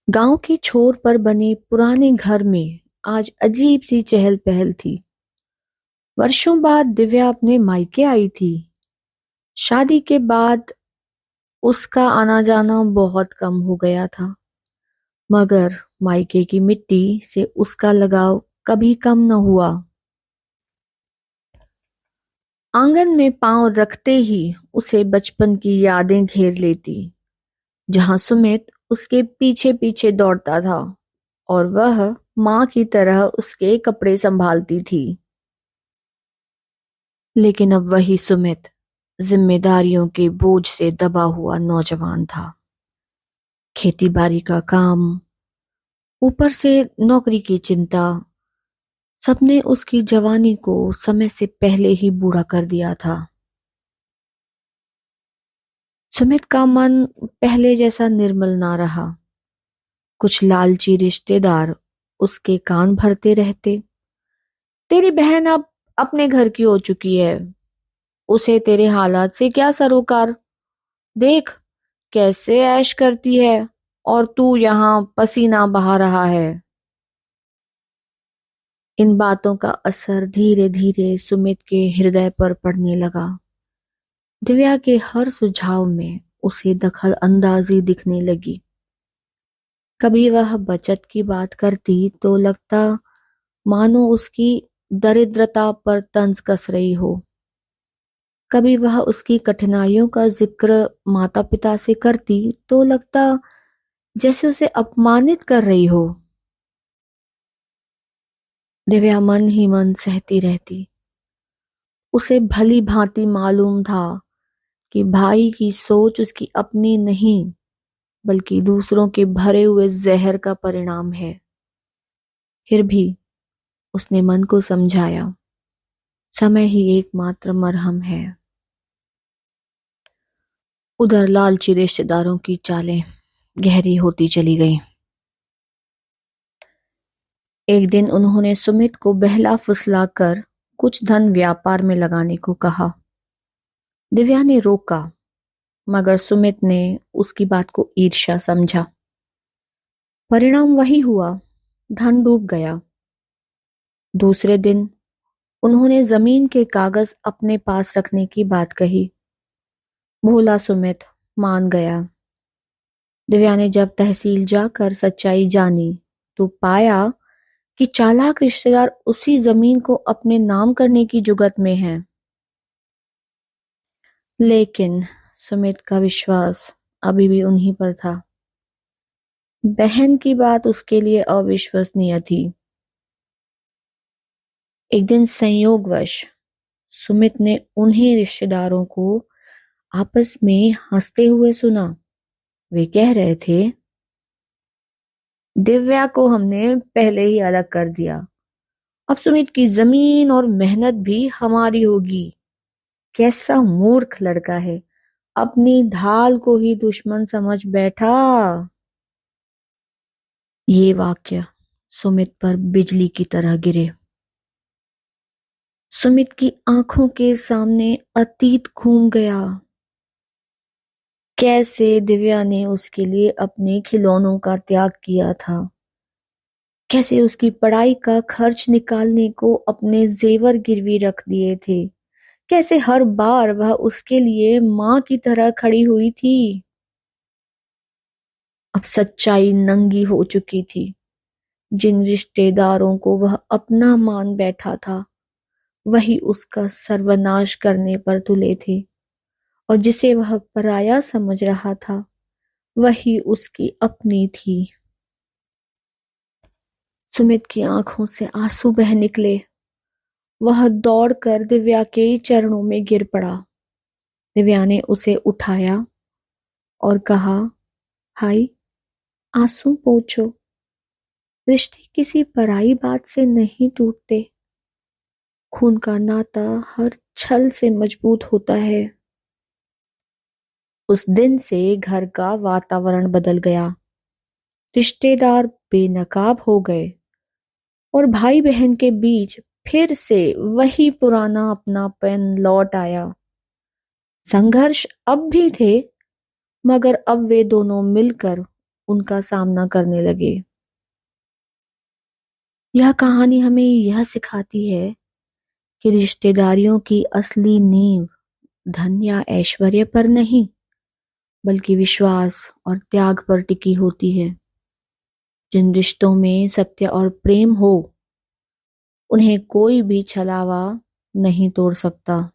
गांव के छोर पर बने पुराने घर में आज अजीब सी चहल पहल थी। वर्षों बाद दिव्या अपने मायके आई थी। शादी के बाद उसका आना जाना बहुत कम हो गया था, मगर मायके की मिट्टी से उसका लगाव कभी कम न हुआ। आंगन में पांव रखते ही उसे बचपन की यादें घेर लेती, जहां सुमित उसके पीछे पीछे दौड़ता था और वह मां की तरह उसके कपड़े संभालती थी। लेकिन अब वही सुमित जिम्मेदारियों के बोझ से दबा हुआ नौजवान था। खेती बाड़ी का काम, ऊपर से नौकरी की चिंता, सबने उसकी जवानी को समय से पहले ही बूढ़ा कर दिया था। सुमित का मन पहले जैसा निर्मल ना रहा। कुछ लालची रिश्तेदार उसके कान भरते रहते। तेरी बहन अब अपने घर की हो चुकी है, उसे तेरे हालात से क्या सरोकार। देख कैसे ऐश करती है और तू यहाँ पसीना बहा रहा है। इन बातों का असर धीरे धीरे सुमित के हृदय पर पड़ने लगा। दिव्या के हर सुझाव में उसे दखल अंदाजी दिखने लगी। कभी वह बचत की बात करती तो लगता मानो उसकी दरिद्रता पर तंज कस रही हो। कभी वह उसकी कठिनाइयों का जिक्र माता पिता से करती तो लगता जैसे उसे अपमानित कर रही हो। दिव्या मन ही मन सहती रहती। उसे भली भांति मालूम था कि भाई की सोच उसकी अपनी नहीं, बल्कि दूसरों के भरे हुए जहर का परिणाम है। फिर भी उसने मन को समझाया, समय ही एकमात्र मरहम है। उधर लालची रिश्तेदारों की चालें गहरी होती चली गईं। एक दिन उन्होंने सुमित को बहला फुसलाकर कुछ धन व्यापार में लगाने को कहा। दिव्या ने रोका, मगर सुमित ने उसकी बात को ईर्ष्या समझा। परिणाम वही हुआ, धन डूब गया। दूसरे दिन उन्होंने जमीन के कागज अपने पास रखने की बात कही। भोला सुमित मान गया। दिव्या ने जब तहसील जाकर सच्चाई जानी तो पाया कि चालाक रिश्तेदार उसी जमीन को अपने नाम करने की जुगत में हैं। लेकिन सुमित का विश्वास अभी भी उन्हीं पर था। बहन की बात उसके लिए अविश्वसनीय थी। एक दिन संयोगवश सुमित ने उन्हीं रिश्तेदारों को आपस में हंसते हुए सुना। वे कह रहे थे, दिव्या को हमने पहले ही अलग कर दिया, अब सुमित की जमीन और मेहनत भी हमारी होगी। कैसा मूर्ख लड़का है, अपनी ढाल को ही दुश्मन समझ बैठा। ये वाक्य सुमित पर बिजली की तरह गिरे। सुमित की आंखों के सामने अतीत घूम गया। कैसे दिव्या ने उसके लिए अपने खिलौनों का त्याग किया था, कैसे उसकी पढ़ाई का खर्च निकालने को अपने जेवर गिरवी रख दिए थे, कैसे हर बार वह उसके लिए मां की तरह खड़ी हुई थी। अब सच्चाई नंगी हो चुकी थी। जिन रिश्तेदारों को वह अपना मान बैठा था, वही उसका सर्वनाश करने पर तुले थे, और जिसे वह पराया समझ रहा था, वही उसकी अपनी थी। सुमित की आंखों से आंसू बह निकले। वह दौड़कर दिव्या के चरणों में गिर पड़ा। दिव्या ने उसे उठाया और कहा, भाई आंसू पोंछो, रिश्ते किसी पराई बात से नहीं टूटते। खून का नाता हर छल से मजबूत होता है। उस दिन से घर का वातावरण बदल गया। रिश्तेदार बेनकाब हो गए और भाई बहन के बीच फिर से वही पुराना अपनापन लौट आया। संघर्ष अब भी थे, मगर अब वे दोनों मिलकर उनका सामना करने लगे। यह कहानी हमें यह सिखाती है कि रिश्तेदारियों की असली नींव धन या ऐश्वर्य पर नहीं, बल्कि विश्वास और त्याग पर टिकी होती है। जिन रिश्तों में सत्य और प्रेम हो, उन्हें कोई भी छलावा नहीं तोड़ सकता।